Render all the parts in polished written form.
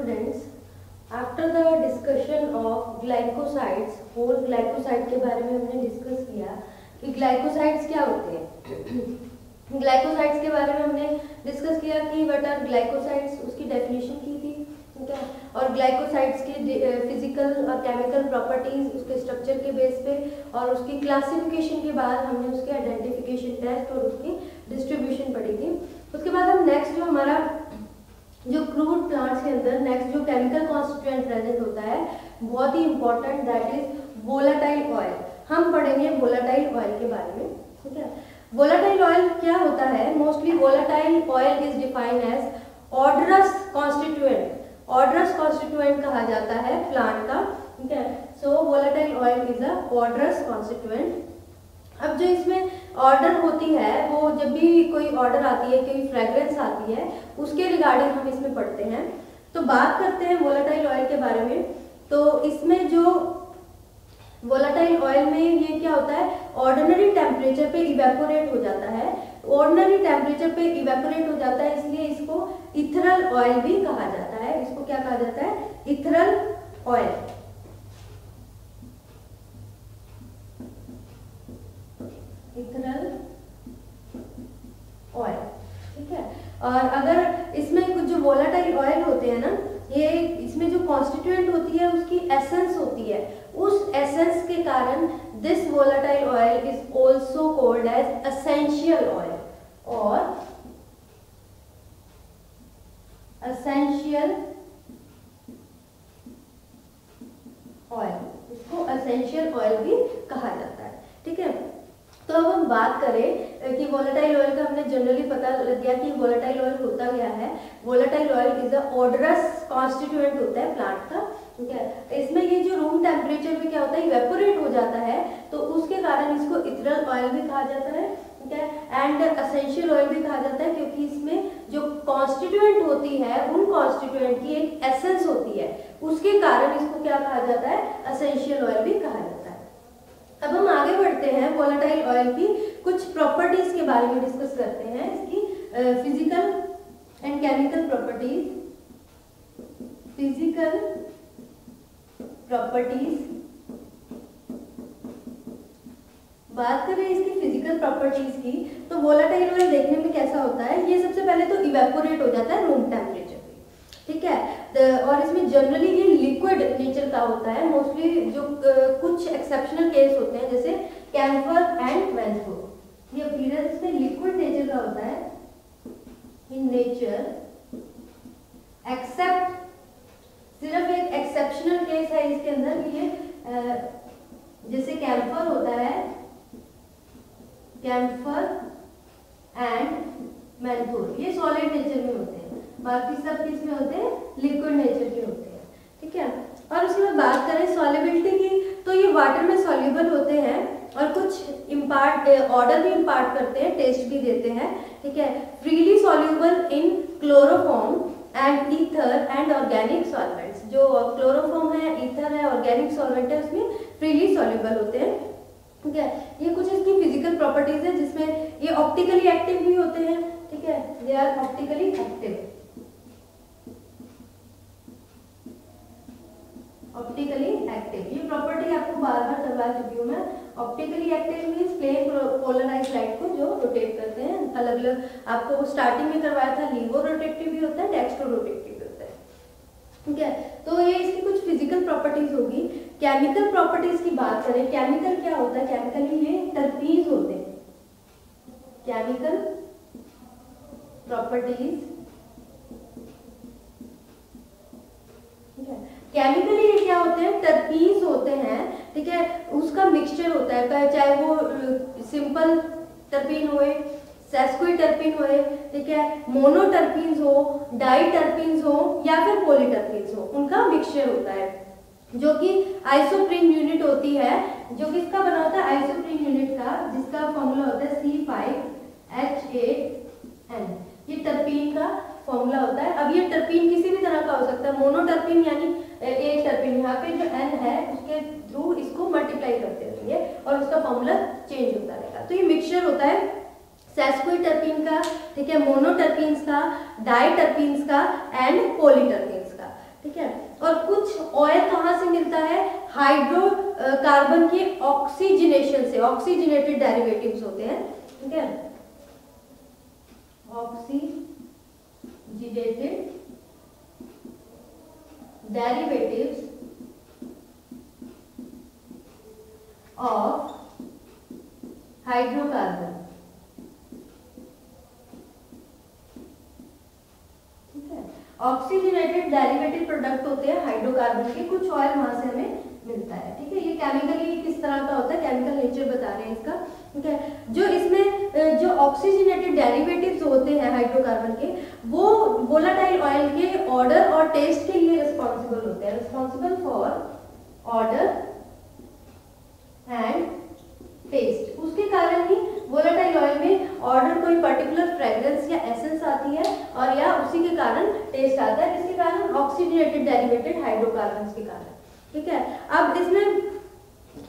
Students, after the discussion of glycosides, whole glycoside के बारे में हमने डिस्कस किया कि ग्लाइकोसाइड्स क्या होते हैं। ग्लाइकोसाइड्स के बारे में हमने डिस्कस किया कि व्हाट आर ग्लाइकोसाइड्स, उसकी डेफिनेशन की थी, ठीक है। और ग्लाइकोसाइड्स के फिजिकल और केमिकल प्रॉपर्टीज, उसके स्ट्रक्चर के बेस पे और उसकी क्लासिफिकेशन के बाद हमने उसके आइडेंटिफिकेशन टेस्ट और उसकी डिस्ट्रीब्यूशन पढ़ी थी। उसके बाद हम नेक्स्ट जो हमारा जो क्रूड प्लांट्स के अंदर नेक्स्ट जो केमिकल कॉन्स्टिट्यूएंट प्रेजेंट होता है बहुत ही important, that is volatile oil. हम पढ़ेंगे वोलेटाइल ऑयल के बारे में, ठीक है। वोलेटाइल ऑयल क्या होता है? Mostly volatile oil is defined as odorous constituent. Odorous constituent कहा जाता है प्लांट का, ठीक है। So volatile oil is a odorous constituent. अब जो इसमें ऑर्डर होती है वो जब भी कोई ऑर्डर आती है, कोई फ्रेग्रेंस आती है, उसके रिगार्डिंग हम इसमें पढ़ते हैं। तो बात करते हैं वोलेटाइल ऑयल के बारे में। तो इसमें जो वोलेटाइल ऑयल में ये क्या होता है, ऑर्डिनरी टेम्परेचर पे इवेपोरेट हो जाता है। ऑर्डिनरी टेम्परेचर पे इवेपोरेट हो जाता है, इसलिए इसको इथरल ऑयल भी कहा जाता है। इसको क्या कहा जाता है? Ethereal oil. इथरल ऑयल, ठीक है। और अगर इसमें कुछ जो वोलेटाइल ऑयल होते हैं ना, ये इसमें जो कॉन्स्टिट्यूएंट होती है उसकी एसेंस होती है। उस एसेंस के कारण this volatile oil is also called as essential oil और एसेंशियल ऑयल, इसको एसेंशियल ऑयल भी कहा जाता है, ठीक है। तो अब हम बात करें कि वोलेटाइल ऑयल का हमने जनरली पता लग गया कि वोलेटाइल ऑयल होता क्या है। Volatile oil is a odorous constituent होता है प्लांट का, ठीक है। इसमें ये जो रूम टेम्परेचर पे क्या होता है, इवेपोरेट हो जाता है, तो उसके कारण इसको इथरल ऑयल भी कहा जाता है, ठीक है। एंड एसेंशियल ऑयल भी कहा जाता है क्योंकि इसमें जो कॉन्स्टिट्यूएंट होती है उन कॉन्स्टिट्यूएंट की एक एसेंस होती है, उसके कारण इसको क्या कहा जाता है, एसेंशियल ऑयल भी कहा जाता है। अब हम आगे बढ़ते हैं, वोलेटाइल ऑयल की कुछ प्रॉपर्टीज के बारे में डिस्कस करते हैं, इसकी physical and chemical properties. Physical properties, बात करें इसकी फिजिकल प्रॉपर्टीज की, तो वोलेटाइल ऑयल देखने में कैसा होता है? ये सबसे पहले तो इवेपोरेट हो जाता है रूम टेम्परेचर पे, ठीक है। और इसमें जनरली ये लिक्विड नेचर का होता है। मोस्टली जो कुछ एक्सेप्शनल केस होते हैं जैसे कैम्फर एंड मेंथोल, ये अपीयरेंस में लिक्विड नेचर का होता है इन नेचर, एक्सेप्ट सिर्फ एक एक्सेप्शनल केस है इसके अंदर, ये जैसे कैम्फर होता है, कैम्फर एंड मेंथोल, ये सॉलिड नेचर में होते हैं, बाकी सब किस में होते हैं, लिक्विड नेचर के होते हैं, ठीक है। और उसके बाद बात करें सॉल्युबिलिटी की, तो ये वाटर में सॉल्युबल होते हैं और कुछ इम्पार्ट ऑर्डर भी इम्पार्ट करते हैं, टेस्ट भी देते हैं, ठीक है। Freely soluble in chloroform and ether and organic solvents. जो क्लोरोफॉर्म है, ईथर है, ऑर्गेनिक सॉल्वेंट है, उसमें फ्रीली सॉल्युबल होते हैं, ठीक है। ये कुछ इसकी फिजिकल प्रॉपर्टीज है जिसमें ये ऑप्टिकली एक्टिव भी होते हैं, ठीक है, they are optically active. Optically active, ये प्रॉपर्टी आपको बार बार करवा चुकी हूँ मैं। Optically active means plane polarised light को जो रोटेट करते हैं, अलग अलग आपको स्टार्टिंग में करवाया था, लीवो रोटेटिव भी होता है, डेक्स्ट्रो रोटेटिव भी होता है, ठीक है। तो ये इसकी कुछ फिजिकल प्रॉपर्टीज होगी। केमिकल प्रॉपर्टीज की बात करें, केमिकल क्या होता है? केमिकली ये टर्पीज होते हैं। केमिकल प्रॉपर्टीज, ठीक है। केमिकली ये क्या होते हैं? टर्पीन्स होते हैं, ठीक है। उसका मिक्सचर होता है, चाहे वो सिंपल टर्पीन होए, सेस्क्वी टर्पीन होए, ठीक है, मोनोटर्पीन्स हो, डाई टर्पीन्स हो या फिर पॉलीटर्पीन्स हो, उनका मिक्सचर होता है जो कि आइसोप्रीन यूनिट होती है, जो कि इसका बना होता है आइसोप्रीन यूनिट का, जिसका फॉर्मूला होता है C5H8N। ये टर्पीन का फॉर्मूला होता है। अब ये टर्पीन किसी भी तरह का हो सकता है, मोनोटर्पीन यानी एक टर्पीन, यहाँ पे जो N है उसके थ्रू इसको मल्टीप्लाई करते रहेंगे और उसका फॉर्मूला चेंज होता रहेगा। तो ये मिक्सचर होता है सेस्क्वी टर्पीन का, ठीक है, मोनोटर्पीन्स का, डाई टर्पीन्स का एंड पॉलीटर्पीन्स का। ठीक है। और कुछ ऑयल कहाँ से मिलता है, हाइड्रोकार्बन के ऑक्सीजनेशन से, ऑक्सीजनेटेड डेरिवेटिव्स होते हैं, ठीक है, ऑक्सीजनेटेड डेरिवेटिव्स ऑफ हाइड्रोकार्बन, ठीक है। ऑक्सीजनेटेड डेरिवेटिव प्रोडक्ट होते हैं हाइड्रोकार्बन के, कुछ ऑयल वहां से हमें मिलता है, ठीक है। ये केमिकली किस तरह का होता है, केमिकल नेचर बता रहे हैं इसका, ठीक है। जो इसमें जो ऑक्सीजनेटेड डेरिवेटिव्स होते हैं हाइड्रोकार्बन के, वो वोलेटाइल ऑयल के ऑर्डर और टेस्ट के लिए रिस्पॉन्सिबल होते हैं, responsible for odour and taste. उसके कारण ही वोलेटाइल ऑयल में ऑर्डर कोई पर्टिकुलर फ्रेग्रेंस या एसेंस आती है और या उसी के कारण टेस्ट आता है, इसके कारण ऑक्सीजनेटेड डेरिवेटेड हाइड्रोकार्बन्स के कारण, ठीक है। अब इसमें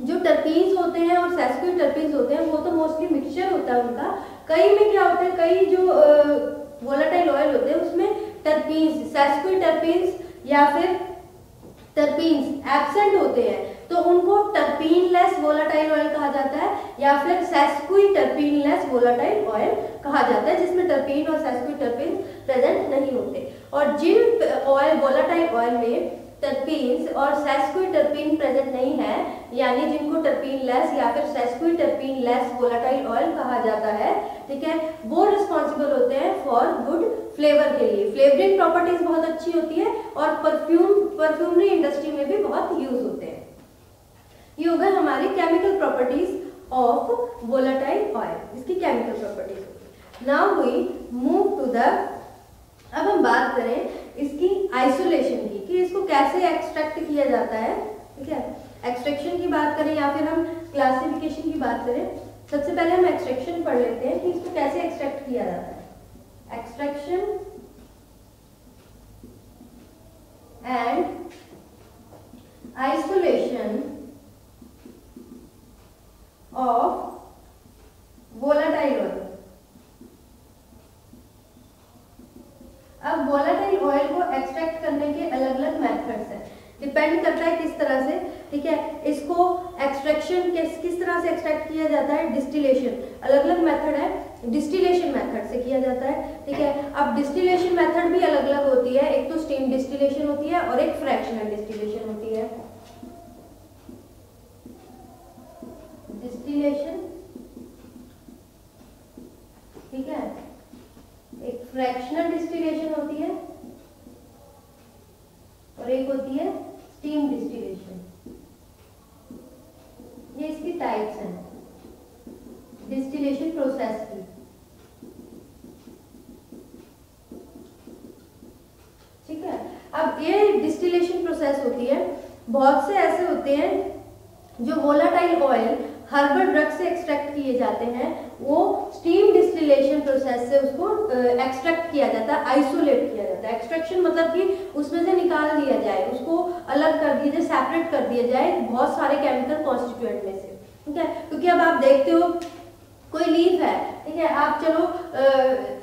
जो टर्पीन्स होते हैं और सेस्क्यूइ टर्पीन्स होते हैं वो तो मोस्टली मिक्सचर होता है उनका। कई में क्या होता है, कई जो वोलेटाइल ऑयल होते हैं उसमें टर्पीन्स, सेस्क्यूइ टर्पीन्स या फिर टर्पीन्स एब्सेंट होते हैं, तो उनको टर्पीनलेस वोलेटाइल ऑयल कहा जाता है या फिर सेस्क्यूइ टर्पीनलेस वोलेटाइल ऑयल कहा जाता है, जिसमें टर्पीन और सेस्क्यूइ टर्पीन प्रेजेंट नहीं होते। और जिन ऑयल वोलेटाइल ऑयल में टर्पीन्स और सेस्क्यूइ टर्पीन प्रेजेंट नहीं है, यानी जिनको टर्पीनलेस या फिर सेस्क्यूइ टर्पीनलेस वोलेटाइल ऑयल कहा जाता है, ठीक है, वो रिस्पॉन्सिबल होते हैं फॉर गुड फ्लेवर के लिए। फ्लेवरिंग प्रॉपर्टीज बहुत अच्छी होती है और परफ्यूमरी इंडस्ट्री में भी बहुत यूज होते हैं। ये हो गए हमारी chemical properties of volatile oil, इसकी chemical properties. Now we move to the, अब हम बात करें इसकी आइसोलेशन की, कि इसको कैसे एक्सट्रैक्ट किया जाता है, ठीक है। एक्सट्रैक्शन की बात करें या फिर हम क्लासिफिकेशन की बात करें, सबसे पहले हम एक्सट्रैक्शन पढ़ लेते हैं कि इसको कैसे एक्सट्रैक्ट किया जाता है। Extraction and isolation of volatile oil. अब वोलेटाइल ऑयल को एक्सट्रैक्ट करने के अलग अलग मेथड्स हैं, डिपेंड करता है किस तरह से, ठीक है। इसको एक्सट्रैक्शन किस तरह से एक्सट्रैक्ट किया जाता है, डिस्टिलेशन, अलग अलग मेथड है, डिस्टिलेशन मेथड से किया जाता है, ठीक है। अब डिस्टिलेशन मेथड भी अलग अलग होती है, एक तो स्टीम डिस्टिलेशन होती है और एक फ्रैक्शनल डिस्टिलेशन होती है। डिस्टिलेशन, ठीक है, एक फ्रैक्शनल डिस्टिलेशन होती है और एक होती है स्टीम डिस्टिलेशन। ये इसकी टाइप्स हैं डिस्टिलेशन प्रोसेस की, ठीक है। अब ये डिस्टिलेशन प्रोसेस होती है, बहुत से ऐसे होते हैं जो वोलेटाइल ऑयल हर्बल ड्रग से एक्सट्रैक्ट किए जाते हैं, वो स्टीम डिस्टिलेशन प्रोसेस से उसको एक्सट्रैक्ट किया जाता है, आइसोलेट किया जाता है। एक्सट्रैक्शन मतलब कि उसमें से निकाल दिया जाए, उसको अलग कर दिया जाए, सेपरेट कर दिया जाए बहुत सारे केमिकल कॉन्स्टिट्यूएंट में से, ठीक है। क्योंकि अब आप देखते हो कोई लीफ है, ठीक है, आप चलो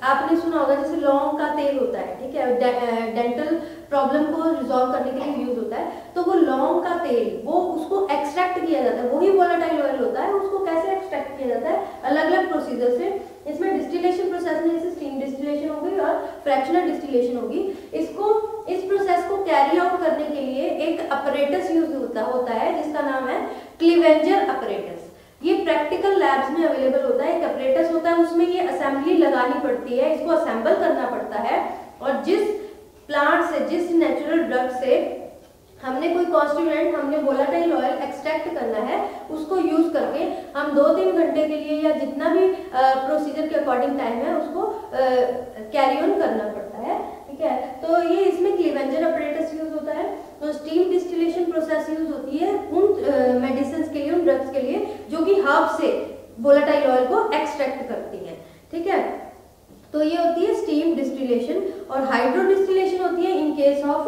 आपने सुना होगा जैसे लौंग का तेल होता है, ठीक है, डेंटल प्रॉब्लम को रिजॉल्व करने के लिए यूज होता है, तो वो लौंग का तेल वो उसको एक्सट्रैक्ट किया जाता है, वही वोलेटाइल ऑयल होता है, उसको कैसे एक्सट्रैक्ट किया जाता है, अलग अलग प्रोसीजर से। इसमें डिस्टिलेशन प्रोसेस में जैसे स्टीम डिस्टिलेशन होगी और फ्रैक्शनल डिस्टिलेशन होगी। इस प्रोसेस को कैरी आउट करने के लिए एक अपरेटस यूज होता है जिसका नाम है क्लीवेंजर अपरेटस। ये प्रैक्टिकल लैब्स में अवेलेबल होता है, एक अपरेटस होता है, उसमें ये असेंबली लगानी पड़ती है, इसको असेंबल करना पड़ता है, और जिस प्लांट से, जिस नेचुरल ड्रग से हमने कोई कॉन्स्टिट्यूएंट, हमने वोलेटाइल ऑयल एक्सट्रैक्ट करना है, उसको यूज करके हम 2-3 घंटे के लिए या जितना भी प्रोसीजर के अकॉर्डिंग टाइम है उसको कैरी ऑन करना पड़ता है, ठीक है। तो ये इसमें क्लीवेंजर अपरेटस यूज होता है। तो स्टीम डिस्टिलेशन प्रोसेस यूज होती है उन मेडिसिन के लिए, उन ड्रग्स के लिए जो कि हर्ब से वोलेटाइल ऑयल को एक्सट्रैक्ट करती है, ठीक है। तो ये होती है स्टीम डिस्टिलेशन। और हाइड्रो डिस्टिलेशन होती है in case of,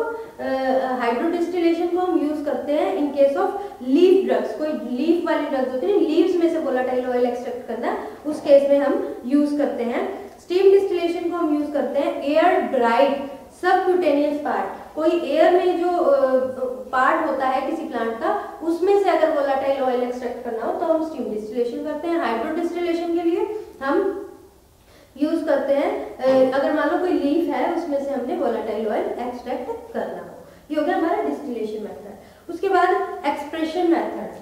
hydro distillation को हम यूज करते हैं in case of leaf drugs, कोई लीफ वाली ड्रग्स होती है, लीव्स में से वोलेटाइल ऑयल एक्सट्रैक्ट करना, उस केस में हम यूज करते हैं। स्टीम डिस्टिलेशन को हम यूज करते हैं एयर ड्राइड सबक्यूटेनियस पार्ट, कोई एयर में जो पार्ट होता है किसी प्लांट का, उसमें से अगर वोलाटाइल ऑयल एक्सट्रैक्ट करना हो तो हम स्टीम डिस्टिलेशन करते हैं। हाइड्रो डिस्टिलेशन के लिए हम यूज करते हैं अगर मान लो कोई लीफ है उसमें से हमने वोलाटाइल ऑयल एक्सट्रैक्ट करना हो। ये हो गया हमारा डिस्टिलेशन मेथड। उसके बाद एक्सप्रेशन मेथड।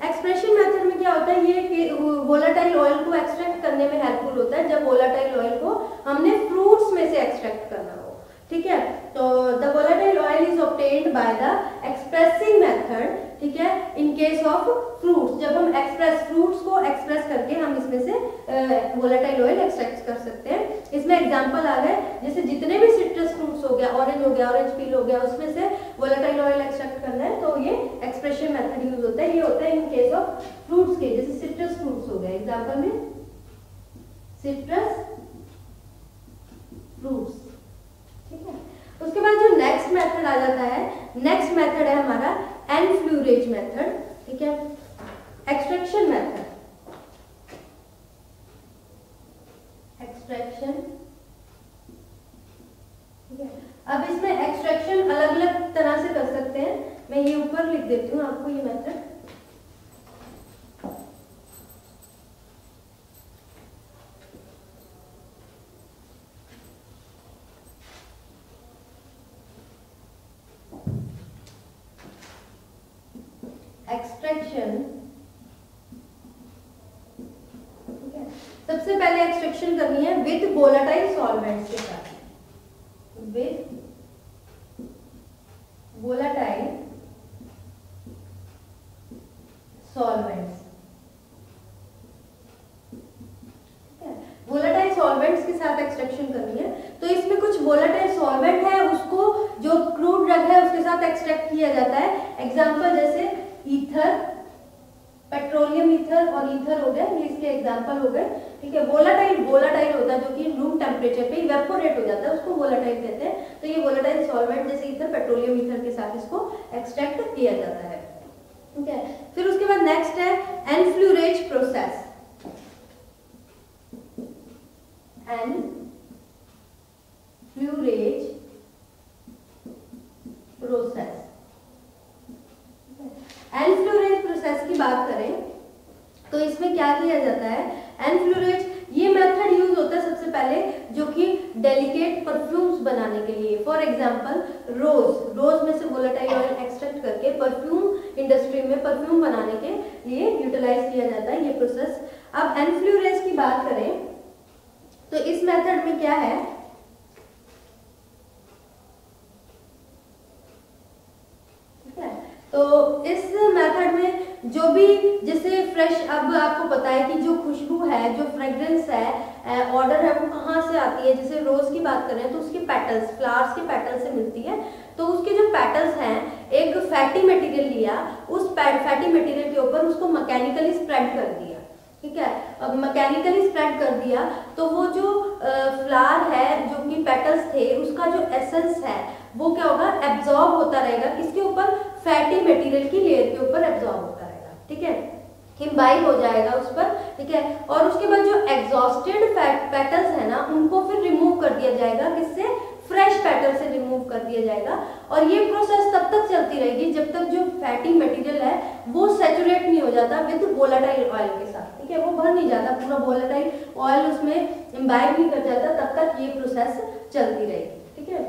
एक्सप्रेशन मेथड में क्या होता है, ये वोलाटाइल ऑयल को एक्सट्रैक्ट करने में हेल्पफुल होता है जब वोलाटाइल ऑयल को हमने फ्रूट्स में से एक्सट्रैक्ट करना हो। ठीक है, तो the volatile oil is obtained by the expressing method. ठीक है, इन केस ऑफ फ्रूट्स, जब हम फ्रूट्स को एक्सप्रेस करके हम इसमें से वोलाटाइल ऑयल एक्सट्रैक्ट कर सकते हैं। इसमें एग्जांपल आ गए, जैसे जितने भी सिट्रस फ्रूट्स हो गया, ऑरेंज पील हो गया, उसमें से वोलाटाइल ऑयल एक्सट्रैक्ट करना है तो ये एक्सप्रेशन मेथड यूज होता है। ये होता है इन केस ऑफ फ्रूट्स के, जैसे सिट्रस फ्रूट्स हो गए एग्जांपल में सिट्रस फ्रूट्स। ठीक है, उसके बाद जो नेक्स्ट मेथड आ जाता है, नेक्स्ट मेथड है हमारा एनफ्लूरेज मेथड। ठीक है, एक्सट्रैक्शन मेथड। एक्सट्रैक्शन, ठीक है, अब इसमें एक्सट्रैक्शन अलग अलग तरह से कर सकते हैं। मैं ये ऊपर लिख देती हूँ आपको ये मेथड। एक्सट्रैक्शन, ठीक है, सबसे पहले एक्सट्रैक्शन करनी है विद वोलाटाइल सॉल्वेंट्स के साथ, विद वोलाटाइल सॉल्वेंट्स। ठीक है, वोलाटाइल सॉल्वेंट्स के साथ एक्सट्रैक्शन करनी है। तो इसमें कुछ वोलाटाइल सॉल्वेंट है, उसको जो क्रूड ड्रग है उसके साथ एक्सट्रैक्ट किया जाता है। एग्जांपल जैसे ईथर, पेट्रोलियम ईथर और ईथर हो गए, ये इसके एग्जांपल हो गए। ठीक है, वोलाटाइल होता है जो कि रूम टेम्परेचर पे इवेपोरेट हो जाता है, उसको वोलाटाइल कहते हैं। तो ये वोलाटाइल सॉल्वेंट जैसे ईथर, पेट्रोलियम ईथर के साथ इसको एक्सट्रैक्ट किया जाता है। ठीक है, फिर उसके बाद नेक्स्ट है एनफ्लूरेज प्रोसेस। एनफ्लूरेज प्रोसेस। एनफ्लूरेज प्रोसेस की बात करें तो इसमें क्या किया जाता है, एनफ्लूरेज ये मेथड यूज होता है सबसे पहले जो कि डेलिकेट परफ्यूम्स बनाने के लिए। फॉर एग्जांपल रोज में से वोलेटाइल ऑयल एक्सट्रैक्ट करके परफ्यूम इंडस्ट्री में परफ्यूम बनाने के लिए यूटिलाइज किया जाता है ये प्रोसेस। अब एनफ्लूरेज की बात करें तो इस मेथड में क्या है, तो इस मेथड में जो भी जैसे फ्रेश, अब आपको पता है कि जो खुशबू है, जो फ्रेग्रेंस है, ऑर्डर है, वो कहाँ से आती है। जैसे रोज की बात करें तो उसके पेटल्स, फ्लावर्स के पेटल्स से मिलती है। तो उसके जो पेटल्स हैं, एक फैटी मटेरियल लिया, उस फैटी मटेरियल के ऊपर उसको मैकेनिकली स्प्रेड कर दिया। ठीक है, अब मैकेनिकली स्प्रेड कर दिया तो वो जो फ्लावर है, जो कि पेटल्स थे, उसका जो एसेंस है वो क्या होगा, एब्जॉर्ब होता रहेगा। किसके ऊपर, फैटी मटेरियल की लेयर के ऊपर एब्जॉर्ब होता रहेगा। ठीक है, इम्बाइब हो जाएगा उस पर। ठीक है, और उसके बाद जो एग्जॉस्टेड पेटल्स है ना, उनको फिर रिमूव कर दिया जाएगा। किससे, फ्रेश पेटल से रिमूव कर दिया जाएगा। और ये प्रोसेस तब तक चलती रहेगी जब तक जो फैटी मटेरियल है वो सैचुरेट नहीं हो जाता विद वोलेटाइल ऑयल के साथ। ठीक है, वो भर नहीं जाता, पूरा वोलेटाइल ऑयल उसमें इम्बाइब नहीं कर जाता, तब तक ये प्रोसेस चलती रहेगी। ठीक है,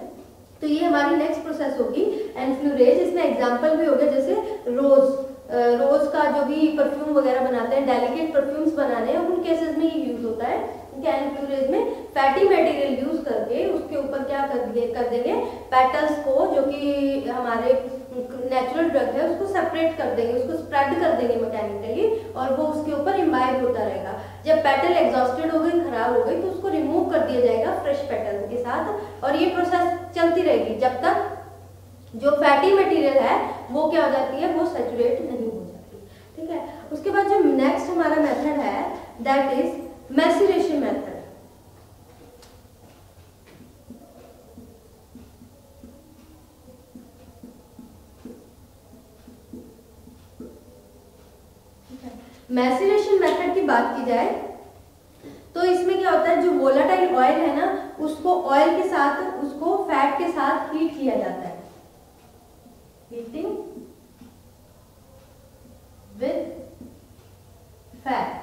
तो ये हमारी नेक्स्ट प्रोसेस होगी एनफ्लूरेज। इसमें एग्जांपल भी हो गया, जैसे रोज का जो भी परफ्यूम वगैरह बनाते हैं, डेलिकेट परफ्यूम्स बनाने हैं, उन केसेस में ये यूज होता है। एनफ्लूरेज में फैटी मटेरियल यूज करके उसके ऊपर क्या कर देंगे, पेटल्स को, जो कि हमारे नेचुरल ड्रग है, उसको सेपरेट कर देंगे, उसको स्प्रेड कर देंगे मैकेनिकली, और वो उसके ऊपर इम्बाइब होता रहेगा। जब पेटल एग्जॉस्टेड हो गई, खराब हो गई, तो उसको रिमूव कर दिया जाएगा फ्रेश पेटल के साथ। और ये प्रोसेस चलती रहेगी जब तक जो फैटी मटेरियल है वो क्या हो जाती है, वो सैचुरेट नहीं हो जाती। ठीक है, उसके बाद जो नेक्स्ट हमारा मेथड है दैट इज मैसिरेशन मेथड। मैसिरेशन मेथड की बात की जाए तो इसमें क्या होता है, जो वोलाटाइल ऑयल है ना उसको ऑयल के साथ, उसको फैट के साथ हीट किया जाता है, हीटिंग विद फैट,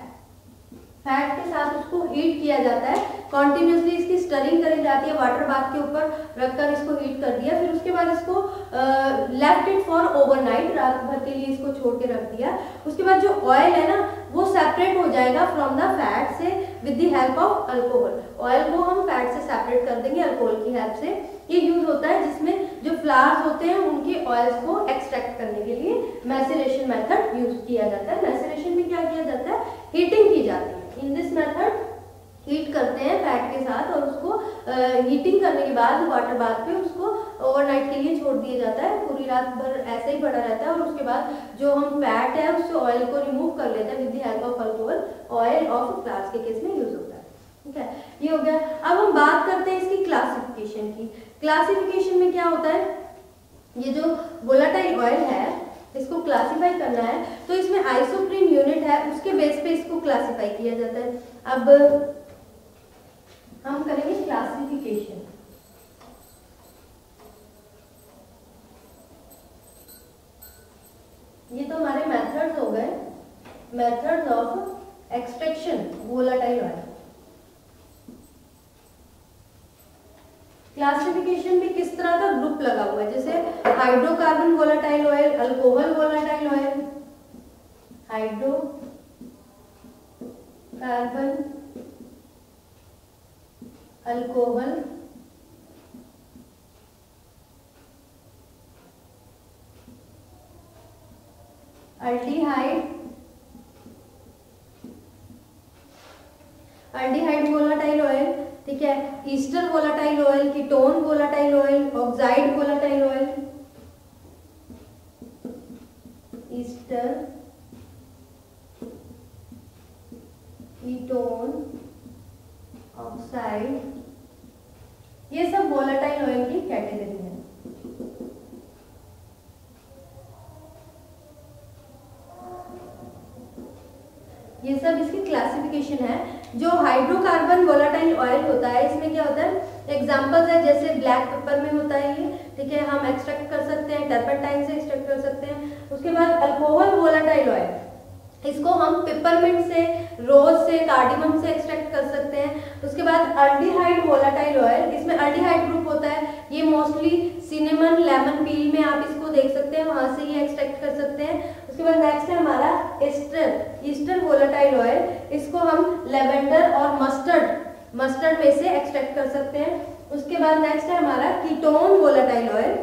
फैट के साथ उसको हीट किया जाता है, कॉन्टिन्यूसली इसकी स्टरिंग करी जाती है, वाटर बाथ के ऊपर रखकर इसको हीट कर दिया, फिर उसके बाद इसको लेफ्ट इट फॉर ओवरनाइट, रात भर के लिए इसको छोड़ के रख दिया। उसके बाद जो ऑयल है ना वो सेपरेट हो जाएगा फ्रॉम द फैट से with the help of alcohol, oil को हम फैट से सेपरेट कर देंगे अल्कोहल की हेल्प से। ये यूज होता है जिसमें जो फ्लावर्स होते हैं उनके ऑयल्स को एक्सट्रैक्ट करने के लिए मैसिरेशन मेथड यूज किया जाता है। मैसिरेशन में क्या किया जाता है, हीटिंग की जाती है। इन दिस मेथड हीट करते हैं फैट के साथ और उसको हीटिंग करने के बाद वाटर बाथ पे उसको ओवरनाइट के लिए छोड़ दिया जाता है, पूरी रात भर ऐसे ही पड़ा रहता है और उसके बाद जो हम फैट है उससे ऑयल को रिमूव कर लेते हैं with the help of alcohol, oil of flowers के केस में यूज होता है। ठीक है, ये हो गया। अब हम बात करते हैं इसकी क्लासिफिकेशन की। क्लासिफिकेशन में क्या होता है, ये जो वोलाटाइल ऑयल है इसको क्लासिफाई करना है तो इसमें आइसोप्रीन यूनिट है, उसके बेस पे इसको क्लासिफाई किया जाता है। अब हम करेंगे क्लासिफिकेशन। ये तो हमारे मेथड्स हो गए, methods of extraction volatile oil. Classification में किस तरह का ग्रुप लगा हुआ है, जैसे hydrocarbon volatile oil, alcohol volatile oil, hydrocarbon, alcohol, aldehyde, aldehyde volatile oil, ठीक है, Easter volatile oil, ketone volatile oil, oxide volatile oil, Easter, ketone, oxide, ये सब वोलाटाइल ऑयल की कैटेगरी है। ये सब इसकी क्लासिफिकेशन है। जो हाइड्रोकार्बन वोलाटाइल ऑयल होता है इसमें क्या होता है, एग्जांपल्स है जैसे ब्लैक पेपर में होता है ये, ठीक है, हम एक्सट्रैक्ट कर सकते हैं, टर्पेंटाइन से एक्सट्रैक्ट कर सकते हैं। उसके बाद अल्कोहल वोलाटाइल ऑयल, इसको हम पिपरमिंट से, रोज से, कार्डिमम से एक्सट्रैक्ट कर सकते हैं। उसके बाद अल्डिहाइड वोलाटाइल ऑयल, इसमें अल्डिहाइड ग्रुप होता है, ये मोस्टली सिनेमन, लेमन पील में आप इसको देख सकते हैं, वहां से ये एक्सट्रैक्ट कर सकते हैं। उसके बाद नेक्स्ट है हमारा ईस्टर वोलाटाइल ऑयल, इसको हम लेवेंडर और मस्टर्ड में से एक्सट्रैक्ट कर सकते हैं। उसके बाद नेक्स्ट है हमारा कीटोन वोलाटाइल ऑयल,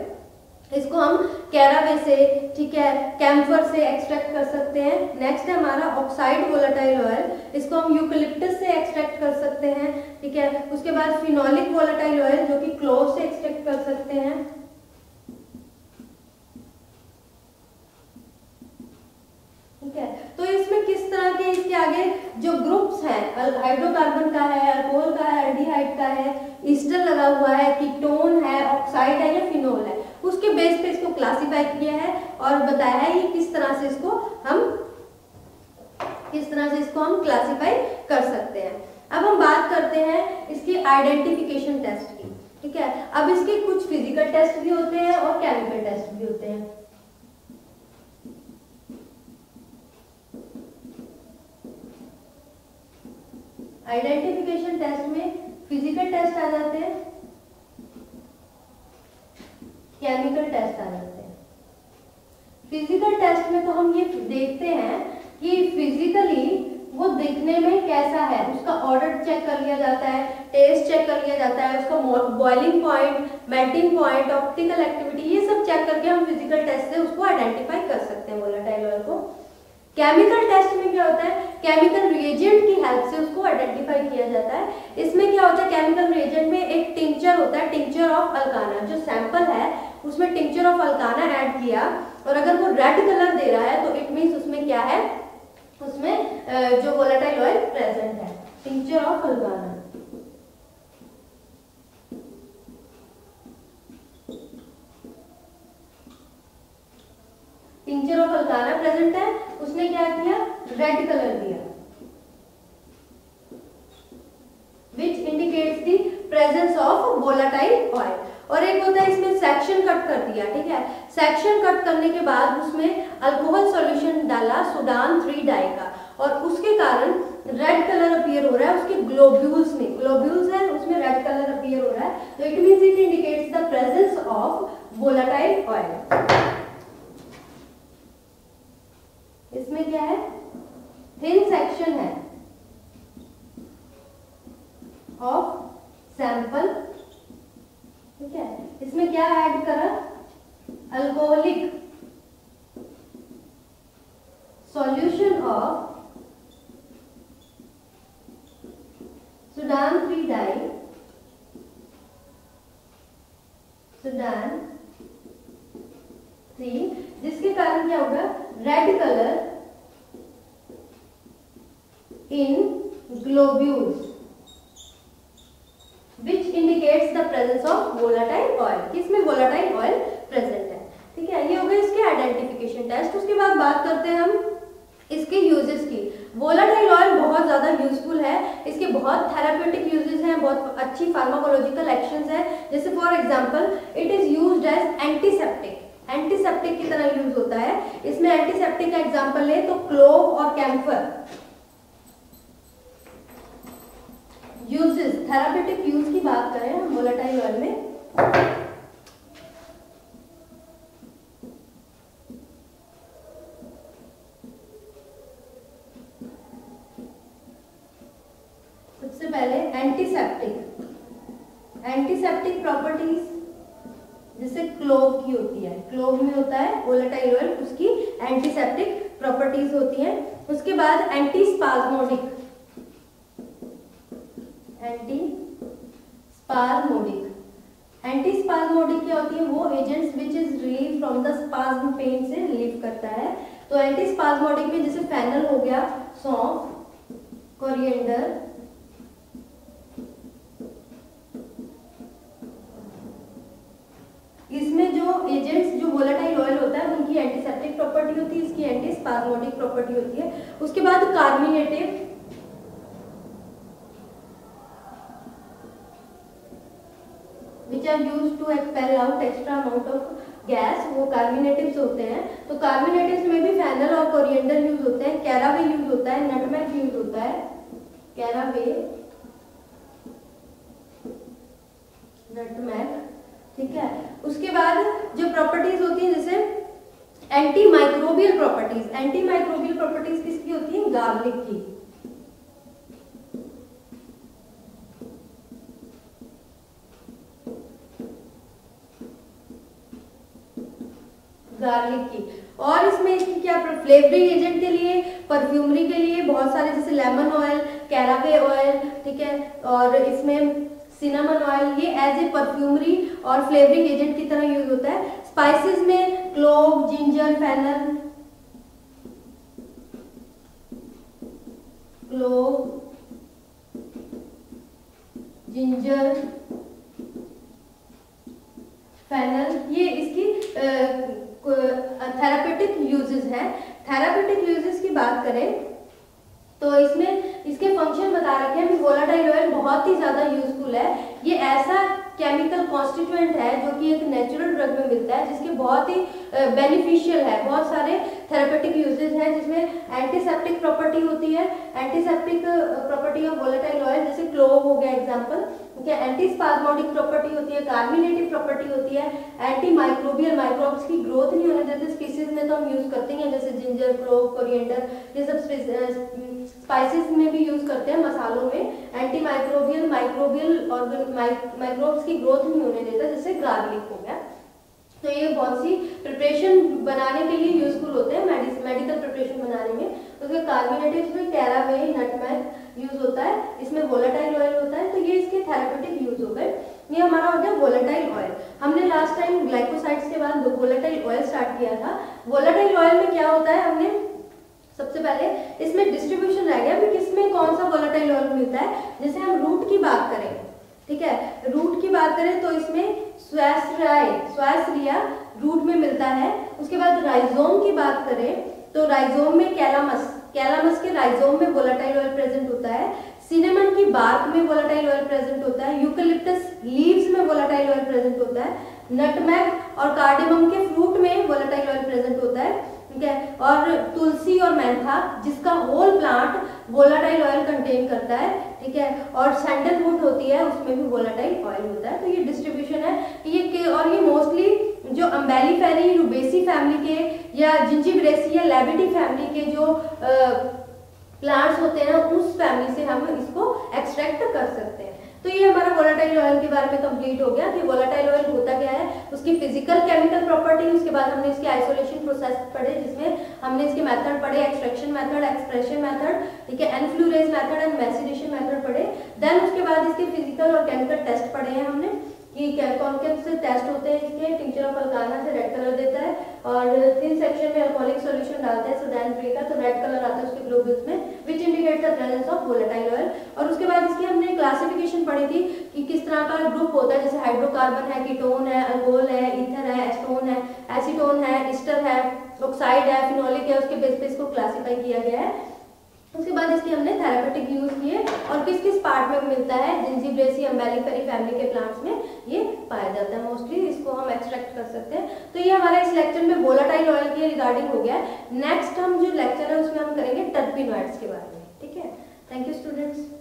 इसको हम कैरावे से, ठीक है, कैम्फर से एक्सट्रैक्ट कर सकते हैं। नेक्स्ट है हमारा ऑक्साइड वोलाटाइल ऑयल, इसको हम यूकलिप्टस से एक्सट्रैक्ट कर सकते हैं, ठीक है। उसके बाद फिनोलिक वोलाटाइल ऑयल जो कि क्लोव से एक्सट्रैक्ट कर सकते हैं, ठीक है। तो इसमें किस तरह के इसके आगे जो ग्रुप्स हैं, हाइड्रोकार्बन का है, अल्कोहल का है, एल्डिहाइड का है, ईस्टर लगा हुआ है, कीटोन है, ऑक्साइड है या फिनोल है, उसके बेस पे इसको क्लासिफाई किया है और बताया है कि किस तरह से इसको हम क्लासिफाई कर सकते हैं। अब हम बात करते हैं इसकी आइडेंटिफिकेशन टेस्ट की, ठीक है। अब इसके कुछ फिजिकल टेस्ट भी होते हैं और केमिकल टेस्ट भी होते हैं। आइडेंटिफिकेशन टेस्ट में फिजिकल टेस्ट आ जाते हैं, केमिकल टेस्ट आ जाते हैं। फिजिकल टेस्ट में तो हम ये देखते हैं कि फिजिकली वो दिखने में कैसा है, उसका ऑर्डर चेक कर लिया जाता है, टेस्ट चेक कर लिया जाता है, उसका boiling point, melting point, optical activity, ये सब चेक करके हम फिजिकल टेस्ट से उसको आइडेंटिफाई कर सकते हैं वोलेटाइल ऑयल को। केमिकल टेस्ट में क्या होता है, केमिकल रिएजेंट की हेल्प से उसको आइडेंटिफाई किया जाता है। इसमें क्या होता है, केमिकल रिएजेंट में एक टिंचर होता है, टिंचर ऑफ अल्काना, जो सैंपल है उसमें टिंचर ऑफ अल्काना ऐड किया और अगर वो रेड कलर दे रहा है तो इट मीन्स उसमें क्या है, उसमें जो वोलेटाइल ऑयल प्रेजेंट है, tincture of alkanna. Tincture of alkanna present है, उसने क्या किया, रेड कलर दिया, which indicates the presence of volatile oil. और एक होता है इसमें सेक्शन कट कर दिया, ठीक है, सेक्शन कट करने के बाद उसमें अल्कोहल सॉल्यूशन डाला सुडान 3 डाई का, और उसके कारण रेड कलर अपीयर हो रहा है उसके ग्लोब्यूल्स में, ग्लोब्यूल्स है उसमें रेड कलर अपीयर हो रहा है, तो it means it indicates the presence of volatile oil. इसमें क्या है, थिन सेक्शन है ऑफ सैंपल, ठीक है, इसमें क्या ऐड करा, alcoholic solution of Sudan 3 dye, Sudan 3, जिसके कारण क्या होगा, red colour in globules which indicates the presence of volatile oil, किसमें वोलाटाइल ऑयल प्रेजेंट है, ठीक है। ये हो गए इसके आइडेंटिफिकेशन टेस्ट। उसके बाद बात करते हैं हम इसके यूजेस की। वोलाटाइल ऑयल बहुत ज्यादा यूजफुल है, इसके बहुत थेराप्यूटिक यूजेस हैं, बहुत अच्छी फार्माकोलॉजिकल एक्शंस है। जैसे for example it is used as antiseptic, antiseptic की तरह यूज होता है। इसमें एंटीसेप्टिक का एग्जांपल ले तो क्लोव और कैम्फर। यूजेस, थेराप्यूटिक यूज की बात करें हम वोलाटाइल ऑयल में, सबसे पहले एंटीसेप्टिक, एंटीसेप्टिक प्रॉपर्टीज जैसे क्लोव की होती है, क्लोव में होता है वोलाटाइल ऑयल, उसकी एंटीसेप्टिक प्रॉपर्टीज होती हैं। उसके बाद एंटीस्पाज्मोडिक, एंटीस्पाज्मोडिक, एंटीस्पाज्मोडिक क्या होती है, वो agents which is relieve from the spasm pain से रिलीव करता है। तो एंटीस्पाज्मोडिक में जैसे फेनल हो गया, सौंफ, कोरिएंडर, इसमें जो एजेंट्स जो वोलाटाइल ऑयल होता है उनकी एंटीसेप्टिक प्रॉपर्टी होती है, इसकी एंटीस्पाज्मोडिक प्रॉपर्टी होती है। उसके बाद carminative, which are used to expel out extra amount of gas, वो कार्मिनेटिव्स होते हैं। तो कार्मिनेटिव्स में भी फेनल और कोरिएंडर यूज होते हैं, कैरावे यूज होता है, नटमेग यूज होता है, कैरावे, नटमेग, ठीक है। उसके बाद जो प्रॉपर्टीज होती है जैसे anti microbial properties, anti microbial properties किसकी होती है, गार्लिक की, गार्लिक की। और इसमें इसकी क्या फ्लेवरिंग एजेंट के लिए, परफ्यूमरी के लिए बहुत सारे जैसे लेमन ऑयल, कैरावे ऑयल, ठीक है, और इसमें सिनेमन ऑयल, ये एज ए परफ्यूमरी और फ्लेवरिंग एजेंट की तरह यूज होता है। स्पाइसेस में clove, ginger, fennel, clove, ginger, fennel, ये इसकी थेराप्यूटिक यूजेस हैं। थेराप्यूटिक यूजेस की बात करें तो इसमें इसके फंक्शन बता रखे हैं। वोलाटाइल ऑयल बहुत ही ज्यादा यूजफुल है, ये ऐसा केमिकल कॉन्स्टिट्यूएंट है जो कि एक नेचुरल ड्रग में मिलता है, जिसके बहुत ही बेनिफिशियल है, बहुत सारे थेराप्यूटिक यूजेस हैं, जिसमें एंटीसेप्टिक प्रॉपर्टी होती है, antiseptic property of volatile oil जैसे क्लोव हो गया एग्जांपल, ठीक है, एंटीस्पाज्मोडिक प्रॉपर्टी होती है, कार्मिनेटिव प्रॉपर्टी होती है, एंटी माइक्रोबियल, माइक्रोब्स की ग्रोथ नहीं होने देते स्पीसीज में, तो हम यूज करते हैं जैसे जिंजर, क्लोव, कोरिएंडर, ये सब स्पाइसेस में भी यूज करते हैं, मसालों में। एंटी माइक्रोबियल, माइक्रोबियल और माइक्रोब्स की ग्रोथ नहीं होने देता, जैसे गार्लिक हो गया। तो ये बहुत सी प्रिपरेशन बनाने के लिए यूजफुल होते हैं, मेडिकल प्रिपरेशन बनाने में। उसके कार्मिनेटिव्स में कैरावे, नटमेग यूज होता है, इसमें वोलाटाइल ऑयल होता है, तो ये इसके थेराप्यूटिक यूज हो गए। ये हमारा हो गया वोलाटाइल ऑयल। हमने लास्ट टाइम ग्लाइकोसाइड्स के बाद वोलाटाइल ऑयल स्टार्ट किया था। वोलाटाइल ऑयल में क्या होता है, हमने सबसे पहले इसमें डिस्ट्रीब्यूशन रह गया कि किसमें कौन सा वोलाटाइल ऑयल मिलता है। जैसे हम रूट की बात करें, ठीक है, रूट की बात करें तो इसमें स्वासरिया रूट में मिलता है। उसके बाद राइजोम की बात करें तो राइजोम में कैलामस, कैलामस के राइजोम में वोलेटाइल ऑयल प्रेजेंट होता है, सिनेमन की बार्क में वोलेटाइल ऑयल प्रेजेंट होता है, यूकेलिप्टस लीव्स में वोलेटाइल ऑयल प्रेजेंट होता है, नटमेग और कार्डेमम के फ्रूट में वोलेटाइल ऑयल प्रेजेंट होता है, ठीक है, और तुलसी और मेंथा जिसका whole plant volatile oil content करता है, ठीक है, और सैंडलवुड होती है उसमें भी वोलेटाइल ऑयल होता है। तो ये डिस्ट्रीब्यूशन है और ये मोस्टली जो अम्बेलिफेरी रूबेसी फैमिली के या जिंजीब्रेसी या लेबिडी फैमिली के जो प्लांट्स होते हैं ना, उस फैमिली से हम इसको एक्सट्रैक्ट कर सकते हैं। तो ये हमारा वोलेटाइल ऑयल के बारे में कंप्लीट हो गया कि वोलेटाइल ऑयल होता क्या है, उसकी फिजिकल केमिकल प्रॉपर्टी, उसके बाद हमने इसके आइसोलेशन प्रोसेस पढ़े जिसमें हमने इसके मेथड पढ़े, एक्सट्रैक्शन मेथड, एक्सप्रेशन मेथड, ठीक है, एनफ्लोरेज मेथड एंड मैसिनेशन मेथड पढ़े। देन उसके बाद इसके फिजिकल और केमिकल टेस्ट पढ़े हैं हमने कि कौन कौन से टेस्ट होते हैं इसके। टिंचर ऑफ अल्काना से रेड कलर देता है और थिन सेक्शन में अल्कोहलिक सॉल्यूशन डालता है सोडान फ्री का, तो रेड कलर आता है उसके ग्लोबुल्स में विच indicates the presence of volatile oil. और उसके बाद इसकी हमने क्लासिफिकेशन पढ़ी थी कि किस तरह का ग्रुप होता है, जैसे हाइड्रोकार्बन है, कीटोन है, अल्कोहल है, ईथर है, एस्टोन है, एसीटोन है, ईस्टर है, ऑक्साइड है, फिनोलिक है, उसके बेस पे इसको क्लासीफाई किया गया है। उसके बाद इसके हमने थेरापेटिक यूज किए और किस किस पार्ट में मिलता है, जिंजीब्रेसी अम्बेलिफेरी फैमिली के प्लांट्स में ये पाया जाता है, मोस्टली इसको हम एक्सट्रैक्ट कर सकते हैं। तो ये हमारा इस लेक्चर में वोलेटाइल ऑयल के रिगार्डिंग हो गया। नेक्स्ट हम जो लेक्चर है उसमें हम करेंगे टर्पिनॉइड्स के बारे में, ठीक है। Thank you students.